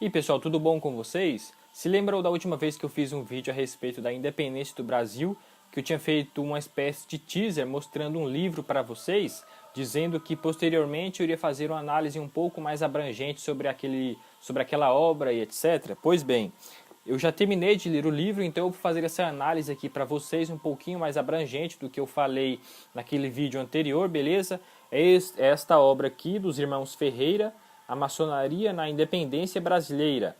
E pessoal, tudo bom com vocês? Se lembram da última vez que eu fiz um vídeo a respeito da independência do Brasil, que eu tinha feito uma espécie de teaser mostrando um livro para vocês, dizendo que posteriormente eu iria fazer uma análise um pouco mais abrangente sobre aquela obra e etc. Pois bem, eu já terminei de ler o livro, então eu vou fazer essa análise aqui para vocês um pouquinho mais abrangente do que eu falei naquele vídeo anterior, beleza? É esta obra aqui dos irmãos Ferreira, A Maçonaria na Independência Brasileira.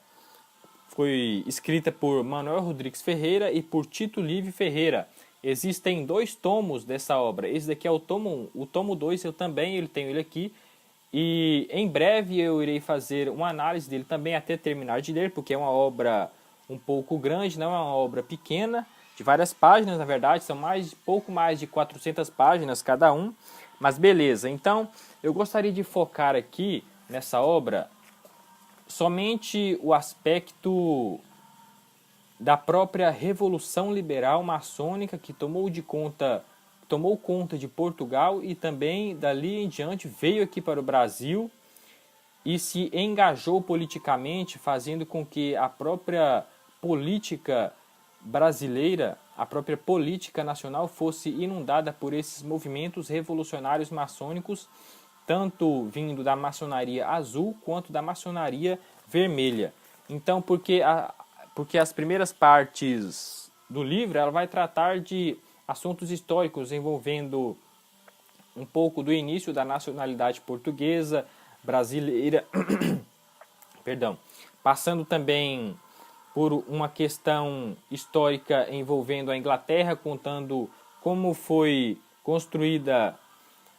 Foi escrita por Manuel Rodrigues Ferreira e por Tito Livio Ferreira. Existem 2 tomos dessa obra. Esse daqui é o tomo 1. O tomo 2 eu também tenho ele aqui. E em breve eu irei fazer uma análise dele também até terminar de ler, porque é uma obra um pouco grande, não é uma obra pequena, de várias páginas, na verdade, são pouco mais de 400 páginas cada um. Mas beleza, então eu gostaria de focar aqui nessa obra somente o aspecto da própria Revolução Liberal Maçônica que tomou conta de Portugal e também dali em diante veio aqui para o Brasil e se engajou politicamente, fazendo com que a própria política brasileira, a própria política nacional fosse inundada por esses movimentos revolucionários maçônicos, tanto vindo da maçonaria azul quanto da maçonaria vermelha. Então, porque as primeiras partes do livro ela vai tratar de assuntos históricos envolvendo um pouco do início da nacionalidade portuguesa, brasileira, perdão, passando também por uma questão histórica envolvendo a Inglaterra, contando como foi construída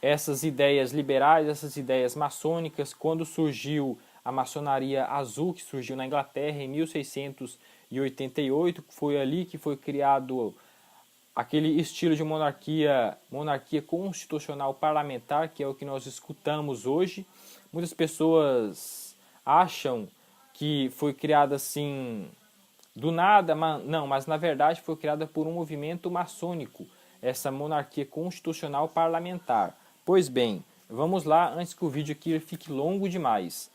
essas ideias liberais, essas ideias maçônicas, quando surgiu a maçonaria azul, que surgiu na Inglaterra em 1688, foi ali que foi criado aquele estilo de monarquia constitucional parlamentar, que é o que nós escutamos hoje. Muitas pessoas acham que foi criada assim do nada, mas na verdade foi criada por um movimento maçônico, essa monarquia constitucional parlamentar. Pois bem, vamos lá antes que o vídeo aqui fique longo demais.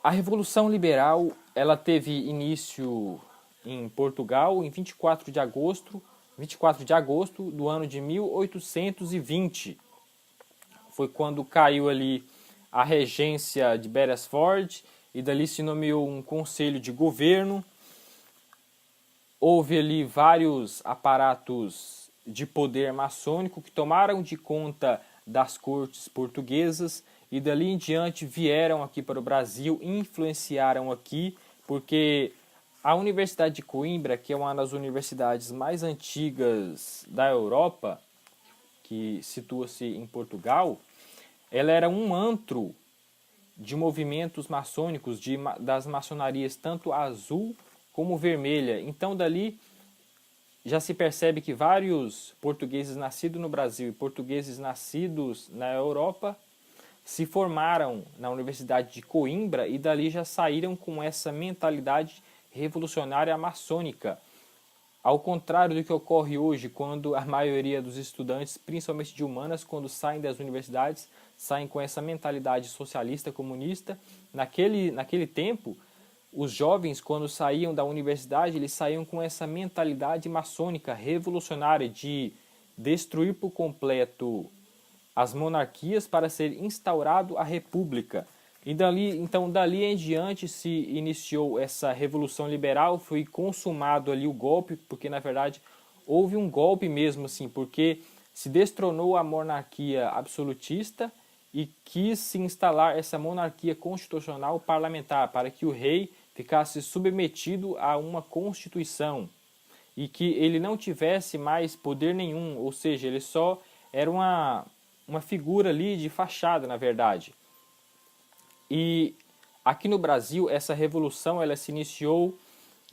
A Revolução Liberal ela teve início em Portugal em 24 de agosto do ano de 1820. Foi quando caiu ali a regência de Beresford e dali se nomeou um conselho de governo. Houve ali vários aparatos de poder maçônico que tomaram de conta das cortes portuguesas e dali em diante vieram aqui para o Brasil, influenciaram aqui, porque a Universidade de Coimbra, que é uma das universidades mais antigas da Europa, que situa-se em Portugal, ela era um antro de movimentos maçônicos, das maçonarias tanto azul como vermelha. Então dali já se percebe que vários portugueses nascidos no Brasil e portugueses nascidos na Europa se formaram na Universidade de Coimbra e dali já saíram com essa mentalidade revolucionária maçônica. Ao contrário do que ocorre hoje, quando a maioria dos estudantes, principalmente de humanas, quando saem das universidades, saem com essa mentalidade socialista, comunista. Naquele tempo, os jovens, quando saíam da universidade, eles saíam com essa mentalidade maçônica, revolucionária, de destruir por completo as monarquias para ser instaurado a república. E dali em diante se iniciou essa revolução liberal, foi consumado ali o golpe, porque na verdade houve um golpe mesmo assim, porque se destronou a monarquia absolutista e quis se instalar essa monarquia constitucional parlamentar, para que o rei ficasse submetido a uma constituição e que ele não tivesse mais poder nenhum, ou seja, ele só era uma figura ali de fachada, na verdade. E aqui no Brasil, essa revolução ela se iniciou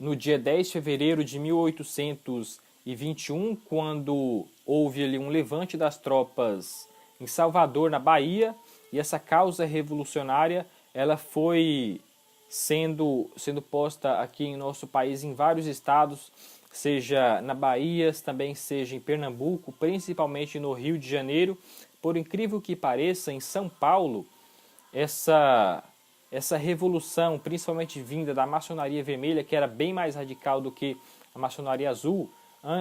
no dia 10 de fevereiro de 1821, quando houve ali um levante das tropas em Salvador, na Bahia, e essa causa revolucionária ela foi sendo posta aqui em nosso país em vários estados, seja na Bahia, também seja em Pernambuco, principalmente no Rio de Janeiro. Por incrível que pareça, em São Paulo, essa essa revolução, principalmente vinda da maçonaria vermelha, que era bem mais radical do que a maçonaria azul,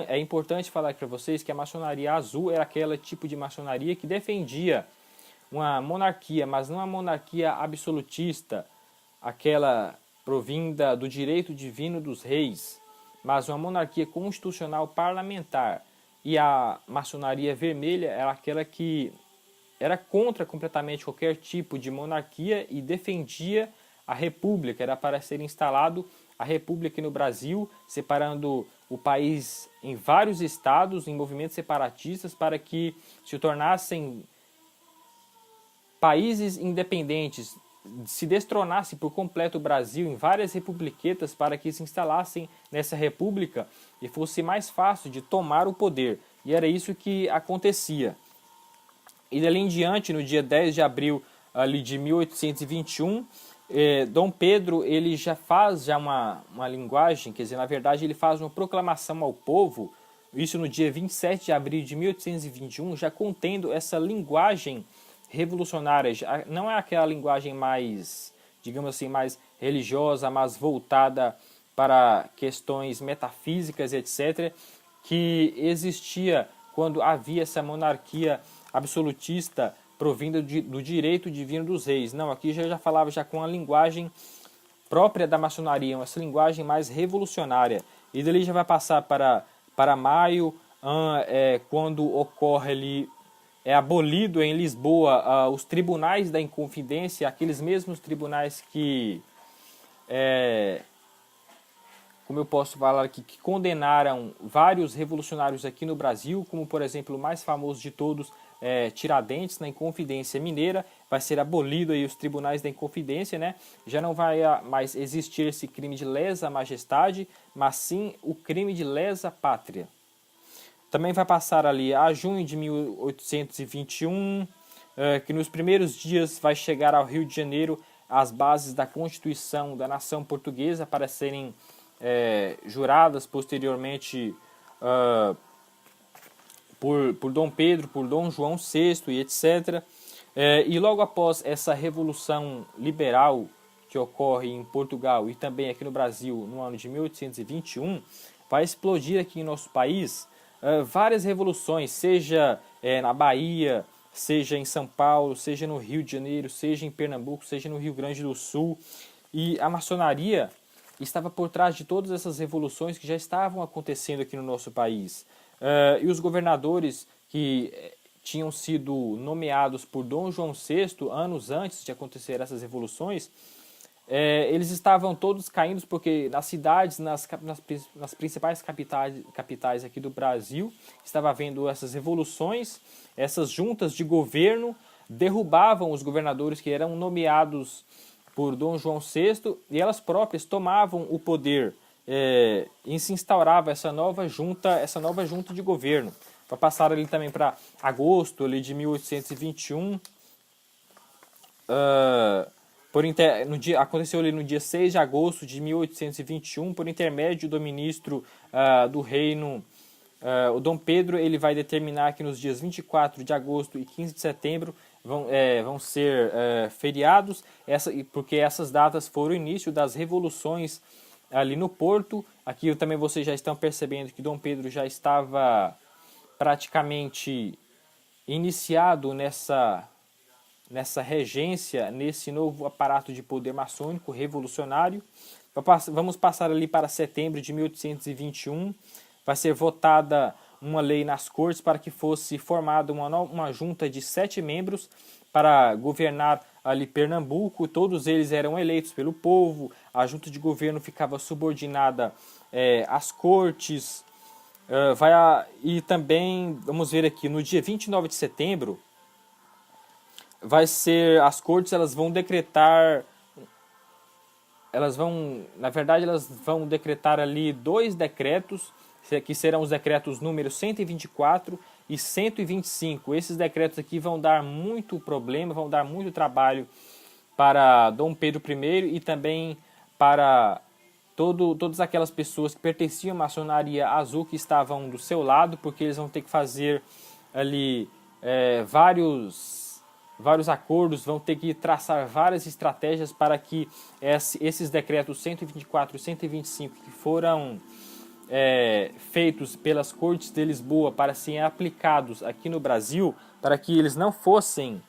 é importante falar para vocês que a maçonaria azul era aquele tipo de maçonaria que defendia uma monarquia, mas não a monarquia absolutista, aquela provinda do direito divino dos reis, mas uma monarquia constitucional parlamentar. E a maçonaria vermelha era aquela que era contra completamente qualquer tipo de monarquia e defendia a república. Era para ser instalado a república no Brasil, separando o país em vários estados, em movimentos separatistas, para que se tornassem países independentes, se destronasse por completo o Brasil em várias republiquetas para que se instalassem nessa república e fosse mais fácil de tomar o poder. E era isso que acontecia. E dali em diante, no dia 10 de abril ali de 1821, Dom Pedro ele já faz uma linguagem, quer dizer, na verdade ele faz uma proclamação ao povo, isso no dia 27 de abril de 1821, já contendo essa linguagem revolucionária. Não é aquela linguagem mais, digamos assim, mais religiosa, mais voltada para questões metafísicas, etc., que existia quando havia essa monarquia absolutista provinda do direito divino dos reis. Não, aqui já falava já com a linguagem própria da maçonaria, essa linguagem mais revolucionária. E dali já vai passar para maio, quando ocorre ali, é abolido em Lisboa os tribunais da Inconfidência, aqueles mesmos tribunais que, como eu posso falar aqui, que condenaram vários revolucionários aqui no Brasil, como por exemplo o mais famoso de todos, Tiradentes, na Inconfidência Mineira. Vai ser abolido aí os tribunais da Inconfidência, né? Já não vai mais existir esse crime de lesa majestade, mas sim o crime de lesa pátria. Também vai passar ali a junho de 1821, que nos primeiros dias vai chegar ao Rio de Janeiro as bases da Constituição da Nação Portuguesa para serem juradas posteriormente por Dom Pedro, por Dom João VI e etc. E logo após essa revolução liberal que ocorre em Portugal e também aqui no Brasil no ano de 1821, vai explodir aqui em nosso país várias revoluções, seja na Bahia, seja em São Paulo, seja no Rio de Janeiro, seja em Pernambuco, seja no Rio Grande do Sul. E a maçonaria estava por trás de todas essas revoluções que já estavam acontecendo aqui no nosso país. E os governadores que tinham sido nomeados por Dom João VI anos antes de acontecer essas revoluções, eles estavam todos caindo porque nas cidades, nas principais capitais aqui do Brasil, estava havendo essas revoluções, essas juntas de governo derrubavam os governadores que eram nomeados por Dom João VI e elas próprias tomavam o poder e se instaurava essa nova junta de governo. Vai passar ali também para agosto ali de 1821. Aconteceu ali no dia 6 de agosto de 1821, por intermédio do ministro do reino, o Dom Pedro. Ele vai determinar que nos dias 24 de agosto e 15 de setembro vão ser feriados, porque essas datas foram o início das revoluções ali no Porto. Aqui também vocês já estão percebendo que Dom Pedro já estava praticamente iniciado nessa regência, nesse novo aparato de poder maçônico revolucionário. Vamos passar ali para setembro de 1821. Vai ser votada uma lei nas cortes para que fosse formada uma junta de 7 membros para governar ali Pernambuco. Todos eles eram eleitos pelo povo. A junta de governo ficava subordinada às cortes. E também, vamos ver aqui, no dia 29 de setembro, as cortes elas vão decretar ali 2 decretos, que serão os decretos números 124 e 125. Esses decretos aqui vão dar muito problema, vão dar muito trabalho para Dom Pedro I e também para todas aquelas pessoas que pertenciam à maçonaria azul que estavam do seu lado, porque eles vão ter que fazer ali vários vários acordos, vão ter que traçar várias estratégias para que esses decretos 124 e 125 que foram feitos pelas Cortes de Lisboa para serem aplicados aqui no Brasil, para que eles não fossem,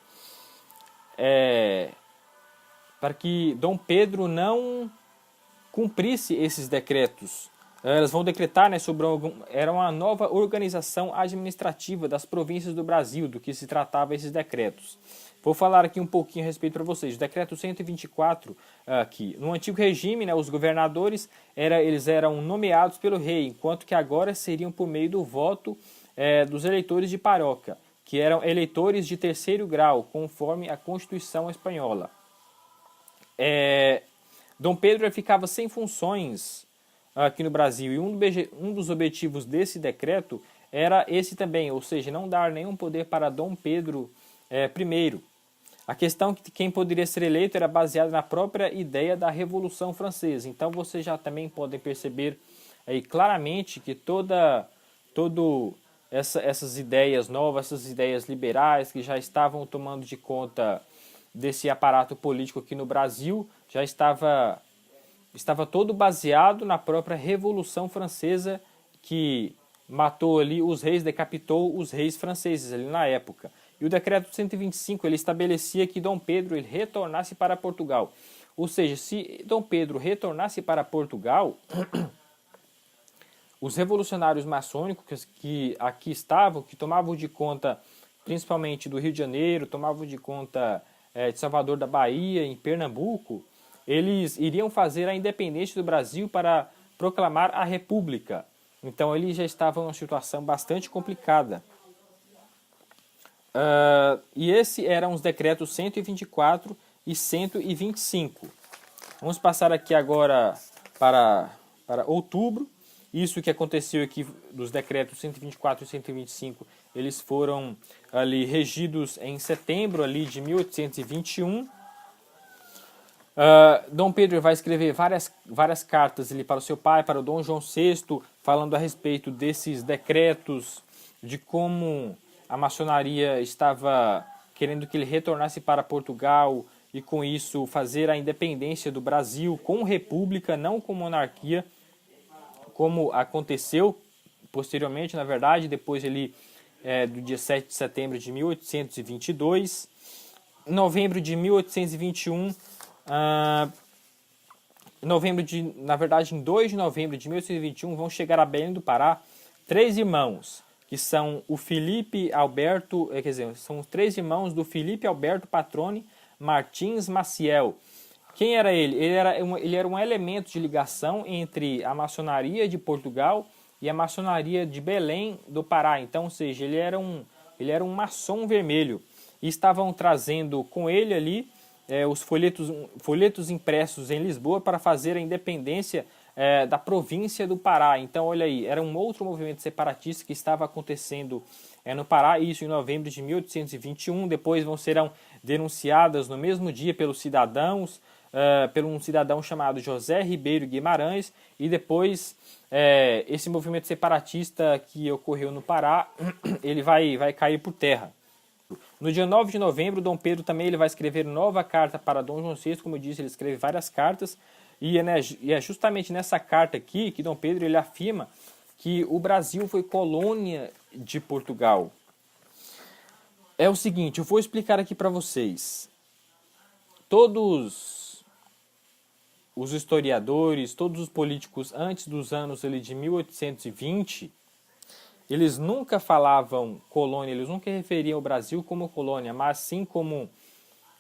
para que Dom Pedro não cumprisse esses decretos. Elas vão decretar, né, era uma nova organização administrativa das províncias do Brasil, do que se tratava esses decretos. Vou falar aqui um pouquinho a respeito para vocês. O decreto 124, aqui, no antigo regime, né, os governadores eles eram nomeados pelo rei, enquanto que agora seriam por meio do voto dos eleitores de paróquia, que eram eleitores de terceiro grau, conforme a Constituição espanhola. Dom Pedro ficava sem funções aqui no Brasil, e um dos objetivos desse decreto era esse também, ou seja, não dar nenhum poder para Dom Pedro I. A questão que quem poderia ser eleito era baseada na própria ideia da Revolução Francesa. Então vocês já também podem perceber aí claramente que essas ideias novas, essas ideias liberais que já estavam tomando de conta desse aparato político aqui no Brasil, já estava todo baseado na própria Revolução Francesa, que matou ali os reis, decapitou os reis franceses ali na época. E o decreto 125 ele estabelecia que Dom Pedro ele retornasse para Portugal. Ou seja, se Dom Pedro retornasse para Portugal, os revolucionários maçônicos que aqui estavam, que tomavam de conta principalmente do Rio de Janeiro, tomavam de conta de Salvador da Bahia, em Pernambuco, eles iriam fazer a independência do Brasil para proclamar a República. Então eles já estavam em uma situação bastante complicada. E esses eram os decretos 124 e 125. Vamos passar aqui agora para outubro. Isso que aconteceu aqui dos decretos 124 e 125, eles foram ali regidos em setembro ali de 1821. Dom Pedro vai escrever várias cartas ali para o seu pai, para o Dom João VI, falando a respeito desses decretos, de como a maçonaria estava querendo que ele retornasse para Portugal e com isso fazer a independência do Brasil com república, não com monarquia, como aconteceu posteriormente, na verdade, depois do dia 7 de setembro de 1822. Em novembro de 1821, em 2 de novembro de 1821, vão chegar a Belém do Pará 3 irmãos, que são o Felipe Alberto, são os 3 irmãos do Felipe Alberto Patrone Martins Maciel. Quem era ele? Ele era um elemento de ligação entre a maçonaria de Portugal e a maçonaria de Belém do Pará. Então, ou seja, ele era um maçom vermelho. E estavam trazendo com ele ali os folhetos impressos em Lisboa para fazer a independência da província do Pará. Então, olha aí, era um outro movimento separatista que estava acontecendo no Pará, isso em novembro de 1821. Depois serão denunciadas no mesmo dia pelos cidadãos, por um cidadão chamado José Ribeiro Guimarães, e depois esse movimento separatista que ocorreu no Pará, ele vai cair por terra. No dia 9 de novembro, Dom Pedro também ele vai escrever nova carta para Dom João VI, como eu disse, ele escreve várias cartas, e é justamente nessa carta aqui que Dom Pedro ele afirma que o Brasil foi colônia de Portugal. É o seguinte, eu vou explicar aqui para vocês. Todos os historiadores, todos os políticos antes dos anos ali, de 1820, eles nunca falavam colônia, eles nunca referiam o Brasil como colônia, mas sim como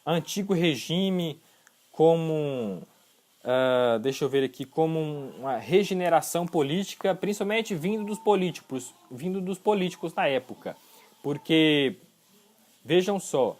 antigo regime, como, deixa eu ver aqui, como uma regeneração política, principalmente vindo dos políticos na época. Porque, vejam só,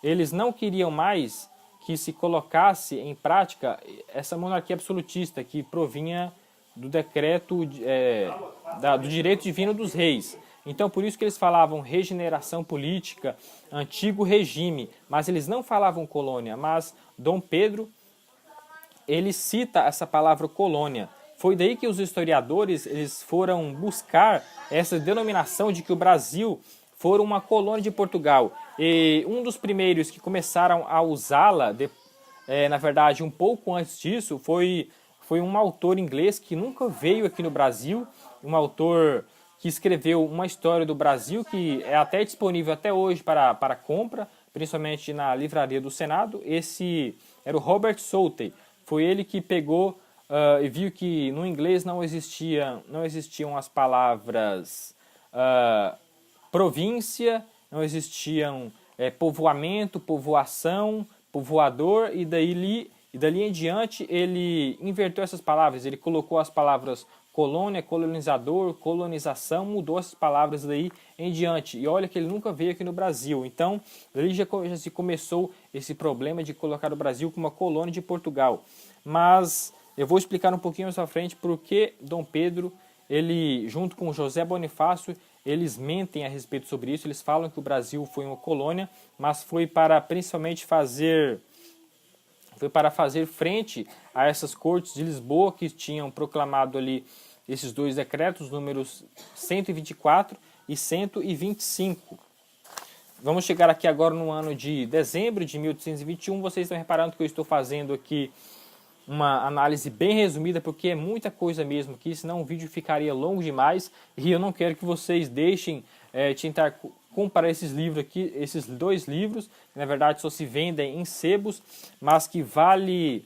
eles não queriam mais que se colocasse em prática essa monarquia absolutista que provinha do decreto do direito divino dos reis. Então, por isso que eles falavam regeneração política, antigo regime, mas eles não falavam colônia. Mas Dom Pedro, ele cita essa palavra colônia. Foi daí que os historiadores eles foram buscar essa denominação de que o Brasil foi uma colônia de Portugal. E um dos primeiros que começaram a usá-la, na verdade um pouco antes disso, foi um autor inglês que nunca veio aqui no Brasil, um autor que escreveu uma história do Brasil que é até disponível até hoje para compra, principalmente na livraria do Senado. Esse era o Robert Southey. Foi ele que pegou e viu que no inglês não existiam as palavras província, não existiam povoamento, povoação, povoador, e dali em diante ele inverteu essas palavras, ele colocou as palavras colônia, colonizador, colonização, mudou essas palavras daí em diante. E olha que ele nunca veio aqui no Brasil. Então, ali já se começou esse problema de colocar o Brasil como uma colônia de Portugal. Mas eu vou explicar um pouquinho mais à frente porque Dom Pedro, ele junto com José Bonifácio, eles mentem a respeito sobre isso. Eles falam que o Brasil foi uma colônia, mas foi para principalmente fazer frente a essas cortes de Lisboa que tinham proclamado ali esses dois decretos, números 124 e 125. Vamos chegar aqui agora no ano de dezembro de 1821. Vocês estão reparando que eu estou fazendo aqui uma análise bem resumida, porque é muita coisa mesmo aqui, senão o vídeo ficaria longo demais e eu não quero que vocês deixem tentar comparar esses livros aqui, esses dois livros, que na verdade só se vendem em sebos, mas que vale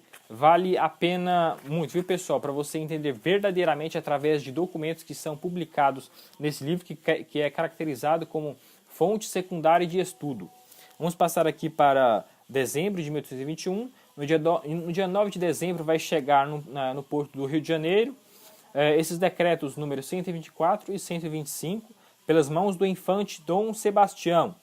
a pena muito, viu pessoal, para você entender verdadeiramente através de documentos que são publicados nesse livro, que é caracterizado como fonte secundária de estudo. Vamos passar aqui para dezembro de 1821. No dia 9 de dezembro vai chegar no porto do Rio de Janeiro esses decretos números 124 e 125, pelas mãos do infante Dom Sebastião.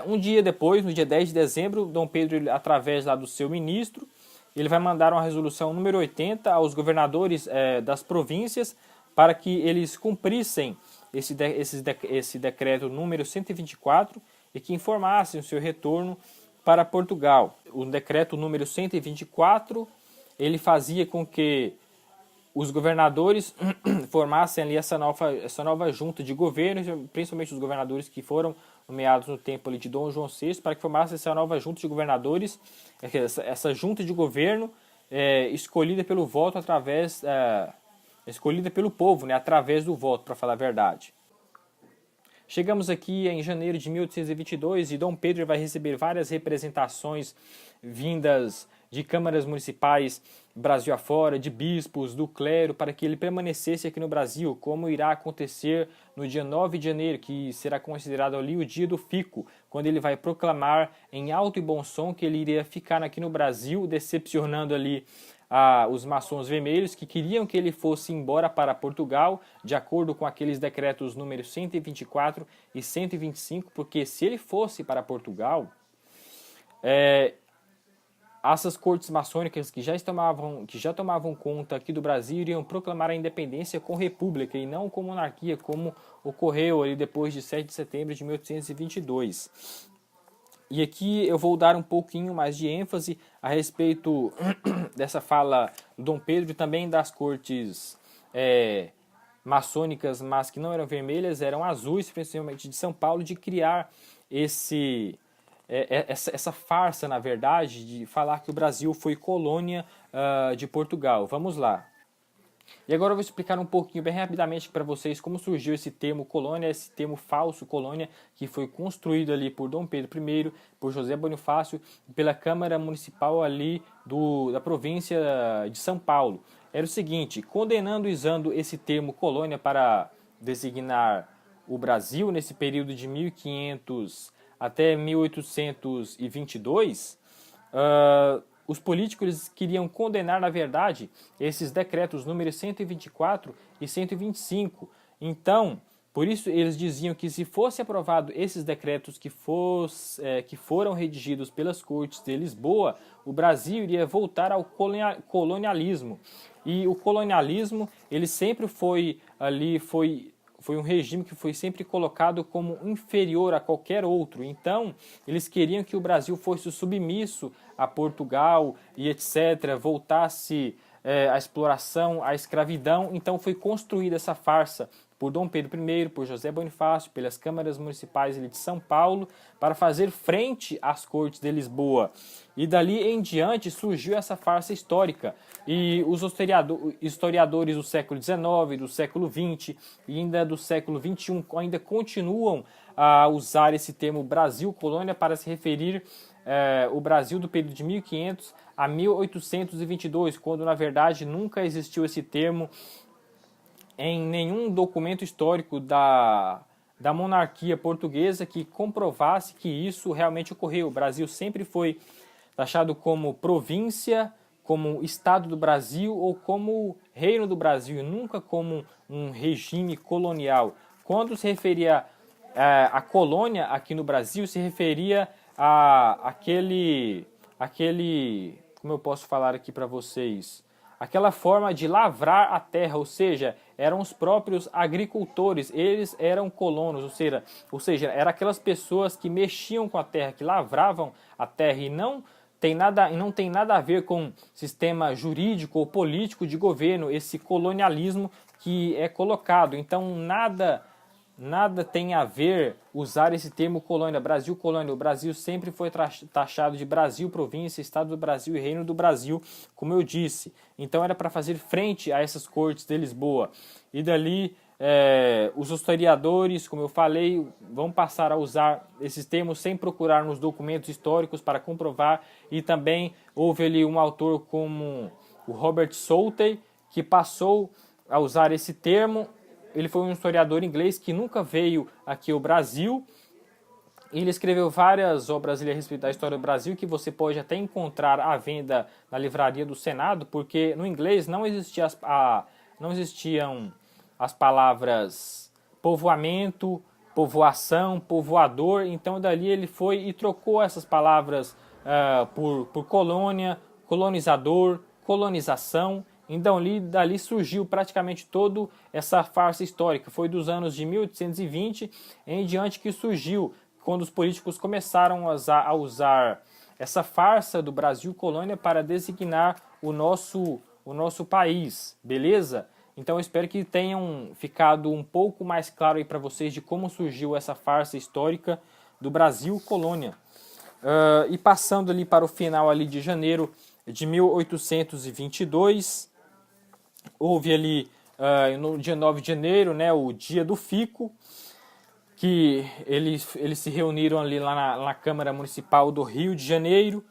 Um dia depois, no dia 10 de dezembro, Dom Pedro, através lá do seu ministro, ele vai mandar uma resolução número 80 aos governadores das províncias para que eles cumprissem esse decreto número 124 e que informassem o seu retorno para Portugal. O decreto número 124, ele fazia com que os governadores formassem ali essa nova junta de governo, principalmente os governadores que foram nomeados no tempo ali de Dom João VI, para que formassem essa nova junta de governadores, essa junta de governo escolhida pelo voto escolhida pelo povo, né, através do voto, para falar a verdade. Chegamos aqui em janeiro de 1822 e Dom Pedro vai receber várias representações vindas de câmaras municipais Brasil afora, de bispos, do clero, para que ele permanecesse aqui no Brasil, como irá acontecer no dia 9 de janeiro, que será considerado ali o dia do fico, quando ele vai proclamar em alto e bom som que ele iria ficar aqui no Brasil, decepcionando ali os maçons vermelhos, que queriam que ele fosse embora para Portugal, de acordo com aqueles decretos números 124 e 125, porque se ele fosse para Portugal, essas cortes maçônicas que já tomavam conta aqui do Brasil iriam proclamar a independência com república e não com monarquia, como ocorreu ali depois de 7 de setembro de 1822. E aqui eu vou dar um pouquinho mais de ênfase a respeito dessa fala do Dom Pedro e também das cortes maçônicas, mas que não eram vermelhas, eram azuis, principalmente de São Paulo, de criar essa farsa, na verdade, de falar que o Brasil foi colônia de Portugal. Vamos lá. E agora eu vou explicar um pouquinho, bem rapidamente, para vocês como surgiu esse termo colônia, esse termo falso colônia, que foi construído ali por Dom Pedro I, por José Bonifácio, pela Câmara Municipal ali da província de São Paulo. Era o seguinte: condenando e usando esse termo colônia para designar o Brasil nesse período de 1500 até 1822, os políticos queriam condenar, na verdade, esses decretos números 124 e 125. Então, por isso eles diziam que se fosse aprovado esses decretos que foram redigidos pelas cortes de Lisboa, o Brasil iria voltar ao colonialismo. E o colonialismo, ele sempre foi um regime que foi sempre colocado como inferior a qualquer outro. Então, eles queriam que o Brasil fosse submisso a Portugal e etc., voltasse a exploração, a escravidão. Então foi construída essa farsa por Dom Pedro I, por José Bonifácio, pelas câmaras municipais de São Paulo, para fazer frente às cortes de Lisboa. E dali em diante surgiu essa farsa histórica. E os historiadores do século XIX, do século XX e ainda do século XXI ainda continuam a usar esse termo Brasil Colônia para se referir o Brasil do período de 1500 a 1822, quando na verdade nunca existiu esse termo em nenhum documento histórico da monarquia portuguesa que comprovasse que isso realmente ocorreu. O Brasil sempre foi taxado como província, como Estado do Brasil ou como Reino do Brasil, nunca como um regime colonial. Quando se referia a colônia aqui no Brasil, se referia a aquele, como eu posso falar aqui para vocês, aquela forma de lavrar a terra, ou seja, eram os próprios agricultores, eles eram colonos, ou seja, eram aquelas pessoas que mexiam com a terra, que lavravam a terra e não tem nada a ver com sistema jurídico ou político de governo, esse colonialismo que é colocado. Então nada tem a ver usar esse termo colônia, Brasil colônia. O Brasil sempre foi taxado de Brasil, província, Estado do Brasil e Reino do Brasil, como eu disse. Então era para fazer frente a essas cortes de Lisboa. E dali os historiadores, como eu falei, vão passar a usar esses termos sem procurar nos documentos históricos para comprovar. E também houve ali um autor como o Robert Southey, que passou a usar esse termo. Ele foi um historiador inglês que nunca veio aqui ao Brasil. Ele escreveu várias obras a respeito da história do Brasil, que você pode até encontrar à venda na livraria do Senado, porque no inglês não existiam as palavras povoamento, povoação, povoador. Então dali ele foi e trocou essas palavras por colônia, colonizador, colonização. Então dali surgiu praticamente toda essa farsa histórica. Foi dos anos de 1820 em diante que surgiu, quando os políticos começaram a usar essa farsa do Brasil colônia para designar o nosso país, beleza? Então eu espero que tenham ficado um pouco mais claro aí para vocês de como surgiu essa farsa histórica do Brasil colônia. E passando ali para o final ali de janeiro de 1822, houve ali no dia 9 de janeiro, né, o dia do fico, que eles se reuniram ali lá na Câmara Municipal do Rio de Janeiro.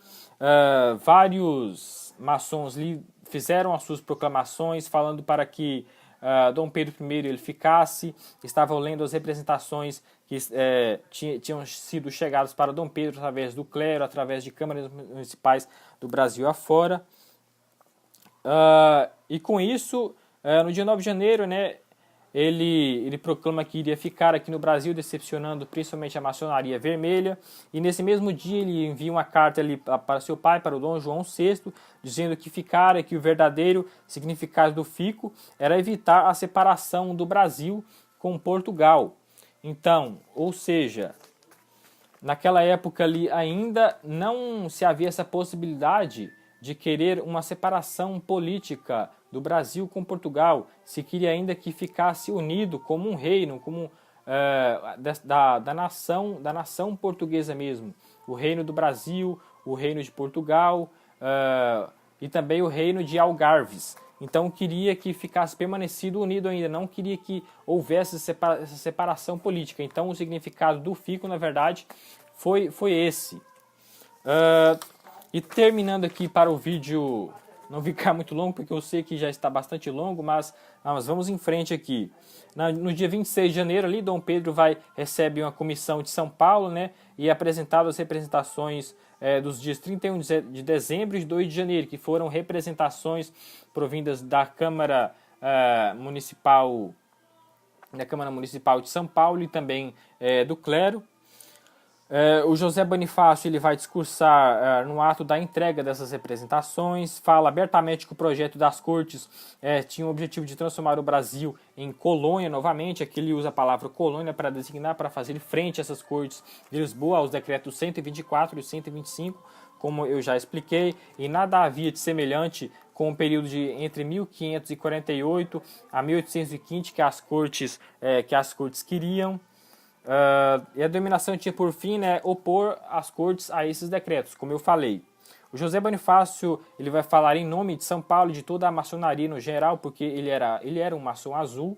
Vários maçons ali fizeram as suas proclamações falando para que Dom Pedro I ele ficasse. Estavam lendo as representações que tinham sido chegadas para Dom Pedro através do clero, através de câmaras municipais do Brasil afora. E com isso, no dia 9 de janeiro, né, ele proclama que iria ficar aqui no Brasil, decepcionando principalmente a maçonaria vermelha. E nesse mesmo dia ele envia uma carta ali para seu pai, para o Dom João VI, dizendo que ficara, que o verdadeiro significado do fico era evitar a separação do Brasil com Portugal. Então, ou seja, naquela época ali ainda não se havia essa possibilidade de querer uma separação política do Brasil com Portugal. Se queria ainda que ficasse unido como um reino, como da nação portuguesa mesmo. O reino do Brasil, o reino de Portugal e também o reino de Algarves. Então queria que ficasse permanecido unido ainda, não queria que houvesse essa separação política. Então o significado do fico, na verdade, foi esse. E terminando aqui para o vídeo não ficar muito longo, porque eu sei que já está bastante longo, mas vamos em frente aqui. No dia 26 de janeiro, ali, Dom Pedro recebe uma comissão de São Paulo, né, e é apresentado as representações dos dias 31 de dezembro e 2 de janeiro, que foram representações provindas da Câmara Municipal de São Paulo e também do clero. O José Bonifácio ele vai discursar no ato da entrega dessas representações, fala abertamente que o projeto das cortes tinha o objetivo de transformar o Brasil em colônia novamente. Aqui ele usa a palavra colônia para designar, para fazer frente a essas cortes de Lisboa, aos decretos 124 e 125, como eu já expliquei, e nada havia de semelhante com um período de entre 1548 a 1815 que as cortes queriam. E a dominação tinha por fim, né, opor as cortes a esses decretos, como eu falei. O José Bonifácio ele vai falar em nome de São Paulo e de toda a maçonaria no geral, porque ele era um maçom azul.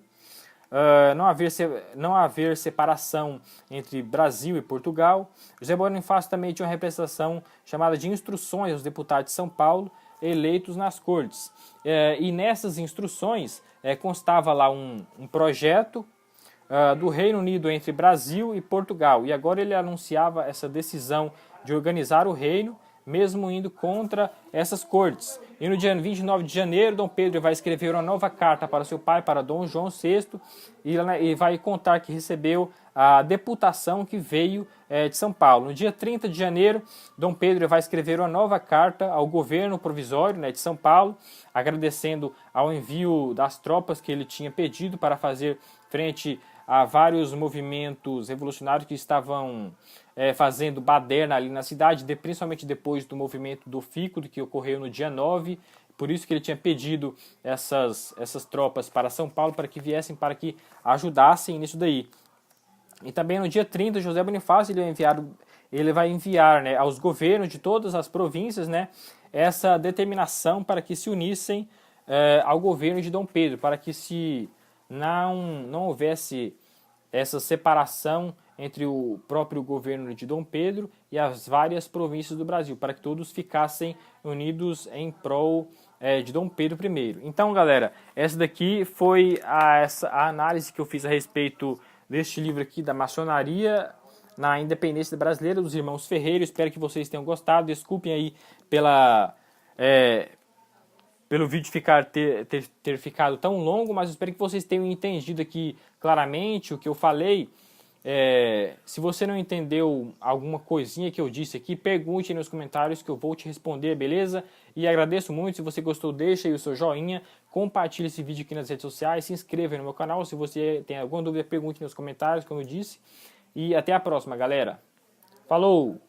Não haver separação entre Brasil e Portugal. José Bonifácio também tinha uma representação chamada de instruções aos deputados de São Paulo eleitos nas cortes. E nessas instruções constava lá um projeto do Reino Unido entre Brasil e Portugal. E agora ele anunciava essa decisão de organizar o reino, mesmo indo contra essas cortes. E no dia 29 de janeiro, Dom Pedro vai escrever uma nova carta para seu pai, para Dom João VI, e vai contar que recebeu a deputação que veio de São Paulo. No dia 30 de janeiro, Dom Pedro vai escrever uma nova carta ao governo provisório, né, de São Paulo, agradecendo ao envio das tropas que ele tinha pedido para fazer frente a vários movimentos revolucionários que estavam fazendo baderna ali na cidade, principalmente depois do movimento do Fico, que ocorreu no dia 9. Por isso que ele tinha pedido essas tropas para São Paulo, para que viessem, para que ajudassem nisso daí. E também no dia 30, José Bonifácio ele vai enviar, né, aos governos de todas as províncias, né, essa determinação para que se unissem ao governo de Dom Pedro, para que não houvesse essa separação entre o próprio governo de Dom Pedro e as várias províncias do Brasil, para que todos ficassem unidos em prol de Dom Pedro I. Então, galera, essa daqui foi a análise que eu fiz a respeito deste livro aqui, da maçonaria na independência brasileira, dos irmãos Ferreira. Espero que vocês tenham gostado. Desculpem aí pelo vídeo ter ficado tão longo, mas espero que vocês tenham entendido aqui claramente o que eu falei. Se você não entendeu alguma coisinha que eu disse aqui, pergunte aí nos comentários que eu vou te responder, beleza? E agradeço muito. Se você gostou, deixa aí o seu joinha, compartilhe esse vídeo aqui nas redes sociais, se inscreva aí no meu canal. Se você tem alguma dúvida, pergunte nos comentários, como eu disse. E até a próxima, galera. Falou!